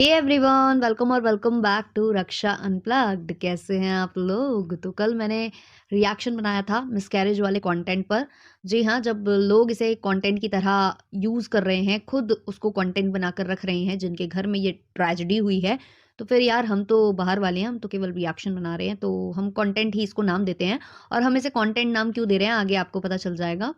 हे everyone, welcome और welcome back to Raksha unplugged. कैसे हैं आप लोग? तो कल मैंने रिएक्शन बनाया था मिसकैरेज वाले कंटेंट पर। जी हाँ, जब लोग इसे कंटेंट की तरह यूज़ कर रहे हैं, खुद उसको कंटेंट बनाकर रख रहे हैं जिनके घर में ये ट्रेजेडी हुई है, तो फिर यार हम तो बाहर वाले हैं, हम तो केवल रिएक्शन बना रहे हैं, तो हम कंटेंट ही इसको नाम देते हैं। और हम इसे कंटेंट नाम क्यों दे रहे हैं आगे आपको पता चल जाएगा।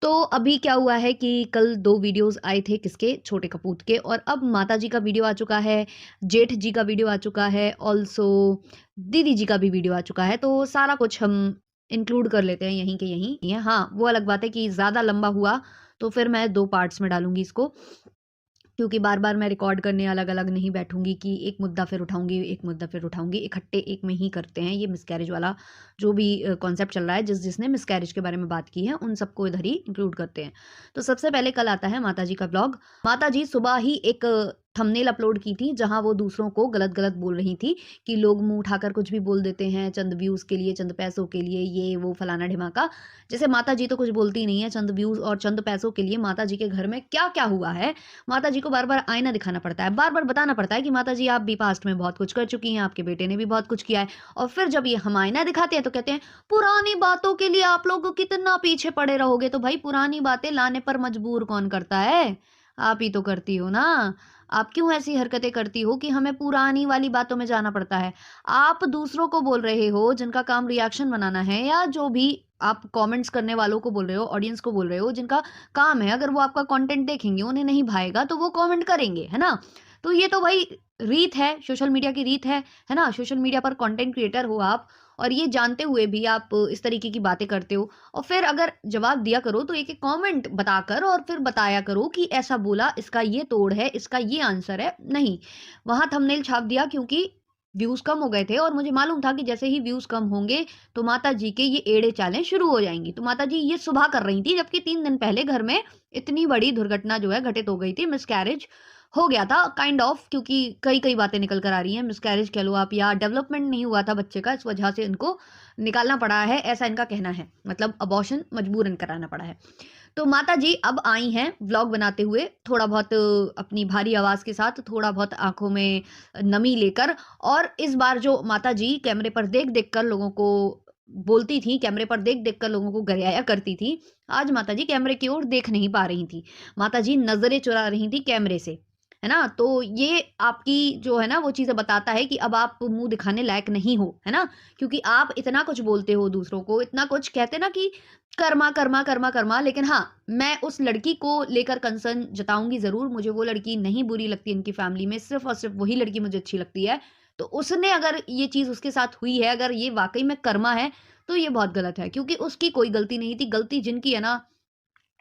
तो अभी क्या हुआ है कि कल 2 वीडियोज़ आए थे किसके? छोटे कपूत के। और अब माताजी का वीडियो आ चुका है, जेठ जी का वीडियो आ चुका है, ऑल्सो दीदी जी का भी वीडियो आ चुका है। तो सारा कुछ हम इंक्लूड कर लेते हैं यहीं के यहीं। ये हाँ, वो अलग बात है कि ज़्यादा लंबा हुआ तो फिर मैं 2 पार्ट्स में डालूँगी इसको। क्योंकि बार-बार मैं रिकॉर्ड करने अलग-अलग नहीं बैठूँगी कि एक मुद्दा फिर उठाऊँगी, एक मुद्दा फिर उठाऊँगी, इकट्ठे एक में ही करते हैं। ये मिसकैरेज वाला जो भी कॉन्सेप्ट चल रहा है, जिसने मिसकैरेज के बारे में बात की है, उन सबको इधर ही इंक्लूड करते हैं। तो सबसे पहले कल आता है माताजी का व्लॉग। माताजी सुबह ही एक थंबनेल अपलोड की थी, जहाँ वो दूसरों को गलत-गलत बोल रही थी कि लोग मुँह उठाकर कुछ भी बोल देते हैं, चंद व्यूज़ के लिए, चंद पैसों के लिए, ये वो फलाना-ढिमाका। जैसे माताजी तो कुछ बोलती ही नहीं है, चंद व्यूज़ और चंद पैसों के लिए माताजी के घर में क्या-क्या हुआ है, माताजी को बार-बार आईना दिखाना पड़ता है, बार-बार बताना पड़ता है कि माताजी आप भी पास्ट में बहुत कुछ कर चुकी हैं, आपके बेटे ने भी बहुत कुछ किया है। और फिर जब ये हम आईना दिखाते हैं तो कहते हैं, पुरानी बातों के लिए आप लोग कितना पीछे पड़े रहोगे। तो भाई पुरानी बातें लाने पर मजबूर कौन करता है? आप ही तो करती हो ना। आप क्यों ऐसी हरकतें करती हो कि हमें पुरानी वाली बातों में जाना पड़ता है? आप दूसरों को बोल रहे हो जिनका काम रिएक्शन बनाना है, या जो भी आप कमेंट्स करने वालों को बोल रहे हो, ऑडियंस को बोल रहे हो, जिनका काम है, अगर वो आपका कंटेंट देखेंगे, उन्हें नहीं भाएगा तो वो कमेंट करेंगे, है ना? तो ये तो भाई रीत है, सोशल मीडिया की रीत है ना? सोशल मीडिया पर कंटेंट क्रिएटर हो आप, और ये जानते हुए भी आप इस तरीके की बातें करते हो। और फिर अगर जवाब दिया करो तो एक-एक कमेंट बताकर और फिर बताया करो कि ऐसा बोला, इसका ये तोड़ है, इसका ये आंसर है। नहीं, वहाँ थंबनेल छाप दिया क्योंकि व्यूज़ कम हो गए थे और मुझे मालूम था कि जैसे ही व्यूज़ कम होंगे तो माताजी के ये एड़े चालें शुरू हो जाएँगी। तो माताजी ये सुबह कर रही थी, जबकि 3 दिन पहले घर में इतनी बड़ी दुर्घटना जो है घटित हो गई थी, मिसकैरेज हो गया था काइंड ऑफ, क्योंकि कई-कई बातें निकल कर आ रही हैं। मिसकैरेज कह लो आप, या डेवलपमेंट नहीं हुआ था बच्चे का, इस वजह से इनको निकालना पड़ा है, ऐसा इनका कहना है। मतलब अबॉर्शन मजबूरन कराना पड़ा है। तो माताजी अब आई हैं व्लॉग बनाते हुए, थोड़ा बहुत अपनी भारी आवाज़ के साथ, थोड़ा बहुत आँखों में नमी लेकर। और इस बार जो माताजी कैमरे पर देख-देख कर लोगों को बोलती थी, कैमरे पर देख-देख कर लोगों को गरियाया करती थी, आज माताजी कैमरे की ओर देख नहीं पा रही थी। माताजी नज़रें चुरा रही थी कैमरे से, है ना? तो ये आपकी जो है ना वो चीज़ें बताता है कि अब आप मुँह दिखाने लायक नहीं हो, है ना? क्योंकि आप इतना कुछ बोलते हो दूसरों को, इतना कुछ कहते ना कि कर्मा, कर्मा, कर्मा, कर्मा। लेकिन हाँ, मैं उस लड़की को लेकर कंसर्न जताऊँगी ज़रूर। मुझे वो लड़की नहीं बुरी लगती इनकी फैमिली में, सिर्फ़ और सिर्फ़ वही लड़की मुझे अच्छी लगती है। तो उसने अगर ये चीज़ उसके साथ हुई है, अगर ये वाक़ई में कर्मा है, तो ये बहुत गलत है, क्योंकि उसकी कोई गलती नहीं थी। गलती जिनकी है ना,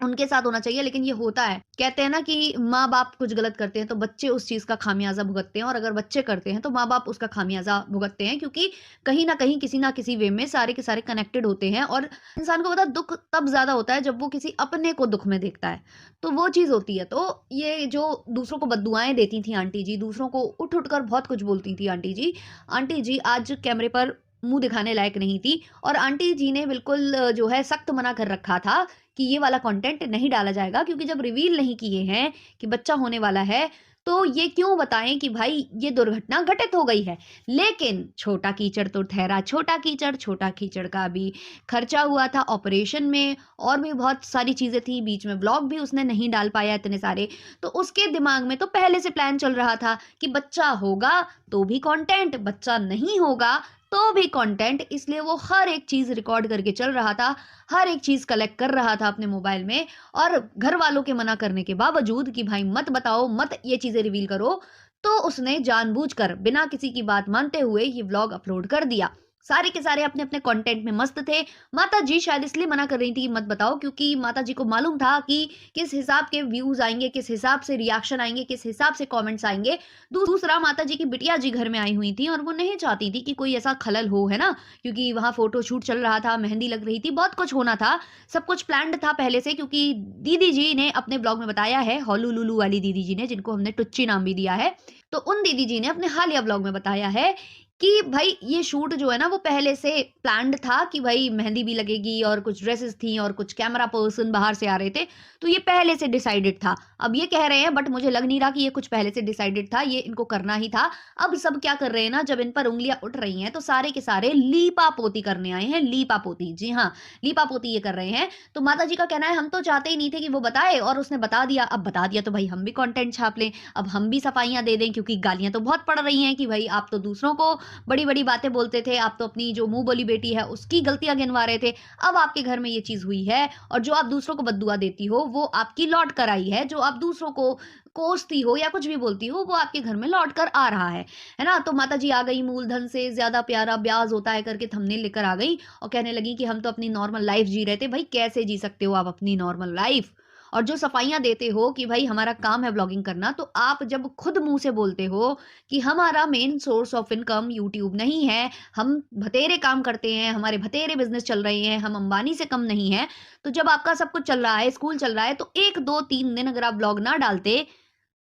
उनके साथ होना चाहिए, लेकिन ये होता है। कहते हैं ना कि माँ-बाप कुछ गलत करते हैं तो बच्चे उस चीज़ का खामियाज़ा भुगतते हैं, और अगर बच्चे करते हैं तो माँ-बाप उसका खामियाज़ा भुगतते हैं, क्योंकि कहीं न कहीं किसी न किसी वे में सारे के सारे कनेक्टेड होते हैं। और इंसान को पता है दुःख तब ज़्यादा होता है जब वो किसी अपने को दुःख में देखता है, तो वो चीज़ होती है। तो ये जो दूसरों को बद्दुआएँ देती थी आंटी जी, दूसरों को उठ-उठ कर बहुत कुछ बोलती थी आंटी जी। आंटी जी आज कैमरे पर मुँह दिखाने लायक नहीं थी, और आंटी जी ने बिल्कुल जो है सख्त मना कर रखा था कि ये वाला कंटेंट नहीं डाला जाएगा, क्योंकि जब रिवील नहीं किए हैं कि बच्चा होने वाला है, तो ये क्यों बताएँ कि भाई ये दुर्घटना घटित हो गई है। लेकिन छोटा कीचड़ तो ठहरा छोटा कीचड़, छोटा कीचड़ का भी खर्चा हुआ था ऑपरेशन में, और भी बहुत सारी चीज़ें थी, बीच में व्लॉग भी उसने नहीं डाल पाया इतने सारे। तो उसके दिमाग में तो पहले से प्लान चल रहा था कि बच्चा होगा तो भी कंटेंट, बच्चा नहीं होगा तो भी कंटेंट, इसलिए वो हर एक चीज़ रिकॉर्ड करके चल रहा था, हर एक चीज़ कलेक्ट कर रहा था अपने मोबाइल में। और घर वालों के मना करने के बावजूद कि भाई मत बताओ, मत ये चीज़ें रिवील करो, तो उसने जानबूझकर बिना किसी की बात मानते हुए ये व्लॉग अपलोड कर दिया। सारे के सारे अपने-अपने कंटेंट में मस्त थे। माताजी शायद इसलिए मना कर रही थी कि मत बताओ, क्योंकि माताजी को मालूम था कि किस हिसाब के व्यूज़ आएँगे, किस हिसाब से रिएक्शन आएँगे, किस हिसाब से कमेंट्स आएँगे। दूसरा, माताजी की बिटिया जी घर में आई हुई थी और वो नहीं चाहती थी कि कोई ऐसा खलल हो, है ना? क्योंकि वहाँ फ़ोटोशूट चल रहा था, मेहंदी लग रही थी, बहुत कुछ होना था। सब कुछ प्लान्ड था पहले से, क्योंकि दीदी जी ने अपने ब्लॉग में बताया है, होलू लुलू वाली दीदी जी ने, जिनको हमने टुच्ची नाम भी दिया है। तो उन दीदी जी ने अपने हालिया ब्लॉग में बताया है कि भाई ये शूट जो है ना वो पहले से प्लान्ड था कि भाई मेहंदी भी लगेगी और कुछ ड्रेसेस थी और कुछ कैमरा पर्सन बाहर से आ रहे थे, तो ये पहले से डिसाइडेड था। अब ये कह रहे हैं बट मुझे लग नहीं रहा कि ये कुछ पहले से डिसाइडेड था, ये इनको करना ही था। अब सब क्या कर रहे हैं ना, जब इन पर उँगलियाँ उठ रही हैं तो सारे के सारे लीपा-पोती करने आए हैं, लीपा-पोती। जी हाँ, लीपा-पोती ये कर रहे हैं। तो माताजी का कहना है हम तो चाहते ही नहीं थे कि वो बताए और उसने बता दिया। अब बता दिया तो भाई हम भी कंटेंट छाप लें, अब हम भी सफाइयाँ दे दें क्योंकि गालियाँ तो बहुत पड़ रही हैं कि भाई आप तो दूसरों को बड़ी-बड़ी बातें बोलते थे, आप तो अपनी जो मुँह बोली बेटी है उसकी गलतियाँ गिनवा रहे थे। अब आपके घर में ये चीज़ हुई है और जो आप दूसरों को बद्दुआ देती हो वो आपकी लौट कर आई है, जो आप दूसरों को कोसती हो या कुछ भी बोलती हो वो आपके घर में लौट कर आ रहा है ना? तो माताजी आ गई मूलधन से ज़्यादा प्यारा ब्याज होता है करके थंबनेल लेकर आ गई और कहने लगी कि हम तो अपनी नॉर्मल लाइफ़ जी रहे थे। भाई कैसे जी सकते हो आप अपनी नॉर्मल लाइफ़? और जो सफाइयाँ देते हो कि भाई हमारा काम है व्लॉगिंग करना, तो आप जब खुद मुँह से बोलते हो कि हमारा main source of income YouTube नहीं है, हम भतेरे काम करते हैं, हमारे भतेरे बिज़नेस चल रहे हैं, हम अंबानी से कम नहीं हैं। तो जब आपका सब कुछ चल रहा है, स्कूल चल रहा है, तो 1, 2, 3 दिन अगर आप व्लॉग ना डालते,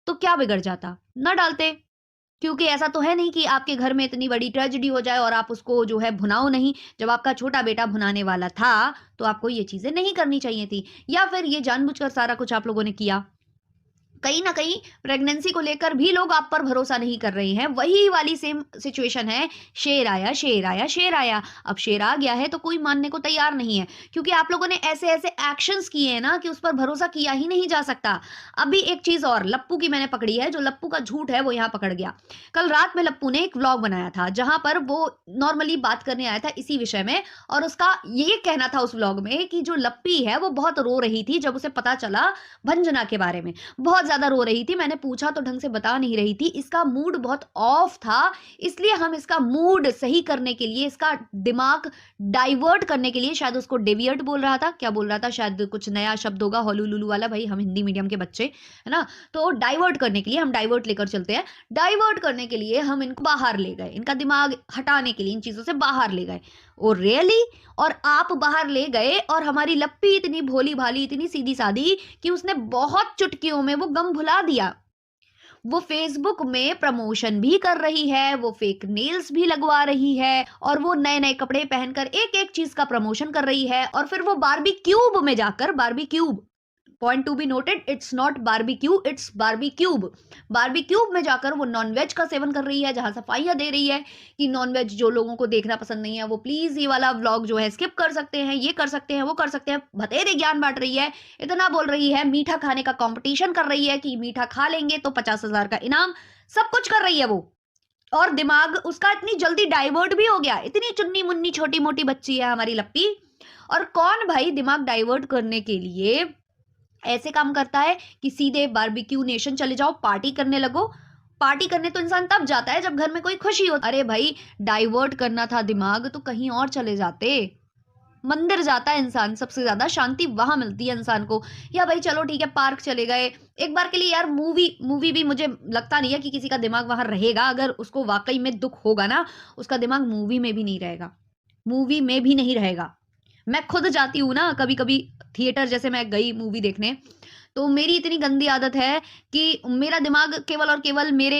तो क्या बिगड़ जाता? ना डालते। क्योंकि ऐसा तो है नहीं कि आपके घर में इतनी बड़ी ट्रेजेडी हो जाए और आप उसको जो है भुनाओ नहीं। जब आपका छोटा बेटा भुनाने वाला था, तो आपको ये चीज़ें नहीं करनी चाहिए थी या फिर ये जानबूझकर सारा कुछ आप लोगों ने किया। कहीं न कहीं प्रेगनेंसी को लेकर भी लोग आप पर भरोसा नहीं कर रहे हैं। वही वाली सेम सिचुएशन है, शेर आया, शेर आया, शेर आया। अब शेर आ गया है तो कोई मानने को तैयार नहीं है क्योंकि आप लोगों ने ऐसे-ऐसे एक्शंस किए हैं ना कि उस पर भरोसा किया ही नहीं जा सकता। अभी एक चीज़ और लप्पू की मैंने पकड़ी है, जो लप्पू का झूठ है वो यहाँ पकड़ गया। कल रात में लप्पू ने एक व्लॉग बनाया था, जहाँ पर वो नॉर्मली बात करने आया था इसी विषय में और उसका ये कहना था उस व्लॉग में कि जो लप्पी है वो बहुत रो रही थी जब उसे पता चला भंजना के बारे में। बहुत ज़्यादा रो रही थी, मैंने पूछा तो ढंग से बता नहीं रही थी, इसका मूड बहुत ऑफ था, इसलिए हम इसका मूड सही करने के लिए, इसका दिमाग डाइवर्ट करने के लिए शायद उसको डेविएट बोल रहा था, क्या बोल रहा था शायद कुछ नया शब्द होगा हॉलू-लूलू वाला, भई हम हिंदी मीडियम के बच्चे, है ना? तो डाइवर्ट करने के लिए हम डाइवर्ट लेकर चलते हैं, डाइवर्ट करने के लिए हम इनको बाहर ले गए, इनका दिमाग हटाने के लिए इन चीज़ों से बाहर ले गए। Oh really? और आप बाहर ले गए और हमारी लप्पी इतनी भोली-भाली, इतनी सीधी-सादी कि उसने बहुत चुटकियों में वो गम भुला दिया। वो फ़ेसबुक में प्रमोशन भी कर रही है, वो फेक नेल्स भी लगवा रही है और वो नए-नए कपड़े पहनकर एक-एक चीज़ का प्रमोशन कर रही है और फिर वो बार्बी-क्यूब में जाकर Barbecube point to be noted it's not barbecue it's Barbecube. Barbecube में जाकर वो नॉन-वेज का सेवन कर रही है, जहाँ सफाइयाँ दे रही है कि नॉन-वेज जो लोगों को देखना पसंद नहीं है, वो प्लीज़ ये वाला व्लॉग जो है स्किप कर सकते हैं, ये कर सकते हैं, वो कर सकते हैं। भतेरे ज्ञान बाँट रही है, इतना बोल रही है, मीठा खाने का कॉम्पिटिशन कर रही है कि मीठा खा लेंगे तो 50,000 का इनाम, सब कुछ कर रही है वो। और दिमाग उसका इतनी जल्दी डाइवर्ट भी हो गया, इतनी चुन्नी-मुन्नी छोटी-मोटी बच्ची है हमारी लप्पी। और कौन भाई दिमाग डाइवर्ट करने के लिए ऐसे काम करता है कि सीधे बारबेक्यू नेशन चले जाओ, पार्टी करने लगो। पार्टी करने तो इंसान तब जाता है जब घर में कोई खुशी हो। अरे भाई डाइवर्ट करना था दिमाग तो कहीं और चले जाते। मंदिर जाता है इंसान, सबसे ज़्यादा शांति वहाँ मिलती है इंसान को। या भाई चलो ठीक है पार्क चले गए। एक बार के लिए यार मूवी मूवी भी मुझे लगता नहीं है कि किसी का दिमाग वहाँ रहेगा। अगर उसको वाक़ई में दुःख होगा ना, उसका दिमाग मूवी में भी नहीं रहेगा। मूवी में भी नहीं रहेगा। मैं खुद जाती हूँ ना कभी-कभी थिएटर जैसे मैं गई मूवी देखने, तो मेरी इतनी गंदी आदत है कि मेरा दिमाग केवल और केवल मेरे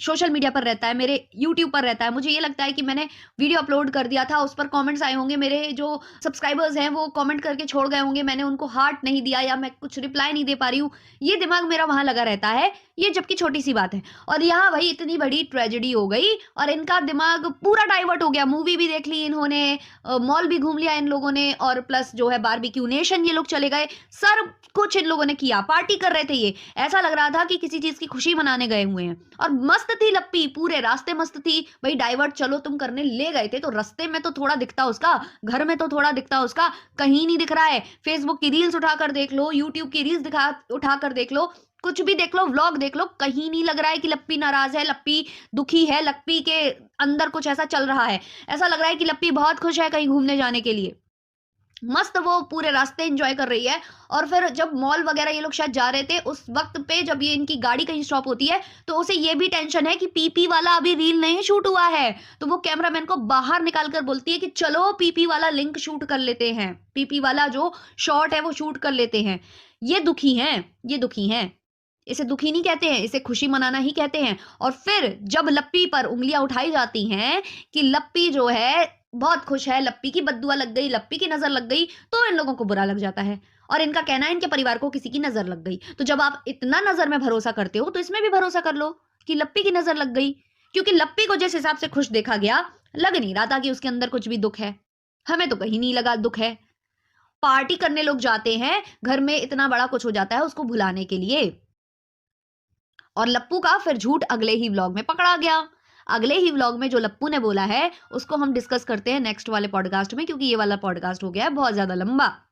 सोशल मीडिया पर रहता है, मेरे यूट्यूब पर रहता है। मुझे ये लगता है कि मैंने वीडियो अपलोड कर दिया था, उस पर कमेंट्स आए होंगे, मेरे जो सब्सक्राइबर्स हैं वो कमेंट करके छोड़ गए होंगे, मैंने उनको हार्ट नहीं दिया या मैं कुछ रिप्लाई नहीं दे पा रही हूँ। ये दिमाग मेरा वहाँ लगा रहता है, ये जबकि छोटी-सी बात है। और यहाँ भाई इतनी बड़ी ट्रेजेडी हो गई और इनका दिमाग पूरा डाइवर्ट हो गया। मूवी भी देख ली इन्होंने, मॉल भी घूम लिया इन लोगों ने और प्लस जो है बारबेक्यू नेशन ये लोग चले गए। सब कुछ इन लोगों ने किया, पार्टी कर रहे थे ये। ऐसा लग रहा था कि किसी चीज़ की खुशी मनाने गए हुए हैं और मस्त थी लप्पी, पूरे रास्ते मस्त थी। भई डाइवर्ट चलो तुम करने ले गए थे तो रास्ते में तो थोड़ा दिखता उसका, घर में तो थोड़ा दिखता उसका, कहीं नहीं दिख रहा है। फेसबुक की रील्स उठाकर देख लो, यूट्यूब की रील्स उठाकर देख लो, कुछ भी देख लो, व्लॉग देख लो, कहीं नहीं लग रहा है कि लप्पी नाराज़ है, लप्पी दुखी है, लप्पी के अंदर कुछ ऐसा चल रहा है। ऐसा लग रहा है कि लप्पी बहुत खुश है कहीं घूमने जाने के लिए। मस्त वो पूरे रास्ते एन्जॉय कर रही है और फिर जब मॉल वगैरह ये लोग शायद जा रहे थे, उस वक़्त पे जब ये इनकी गाड़ी कहीं स्टॉप होती है, तो उसे ये भी टेंशन है कि पीपी वाला अभी रील नहीं शूट हुआ है। तो वो कैमरामैन को बाहर निकाल कर बोलती है कि चलो पीपी वाला लिंक शूट कर लेते हैं। पीपी वाला जो शॉट है वो शूट कर लेते हैं। ये दुखी हैं, ये दुखी हैं। इसे दुखी नहीं कहते हैं, इसे खुशी मनाना ही कहते हैं। और फिर जब लप्पी पर उँगलियाँ उठाई जाती हैं कि लप्पी जो है बहुत खुश है, लप्पी की बददुआ लग गई, लप्पी की नज़र लग गई, तो इन लोगों को बुरा लग जाता है और इनका कहना है इनके परिवार को किसी की नज़र लग गई। तो जब आप इतना नज़र में भरोसा करते हो, तो इसमें भी भरोसा कर लो कि लप्पी की नज़र लग गई। क्योंकि लप्पी को जिस हिसाब से खुश देखा गया, लग नहीं रहा था कि उसके अंदर कुछ भी दुःख है। हमें तो कहीं नहीं लगा दुःख है। पार्टी करने लोग जाते हैं, घर में इतना बड़ा कुछ हो जाता है उसको भुलाने के लिए। और लप्पू का फिर झूठ अगले ही व्लॉग में पकड़ा गया। अगले ही व्लॉग में जो लप्पू ने बोला है, उसको हम डिस्कस करते हैं नेक्स्ट वाले पॉडकास्ट में, क्योंकि ये वाला पॉडकास्ट हो गया है बहुत ज़्यादा लंबा।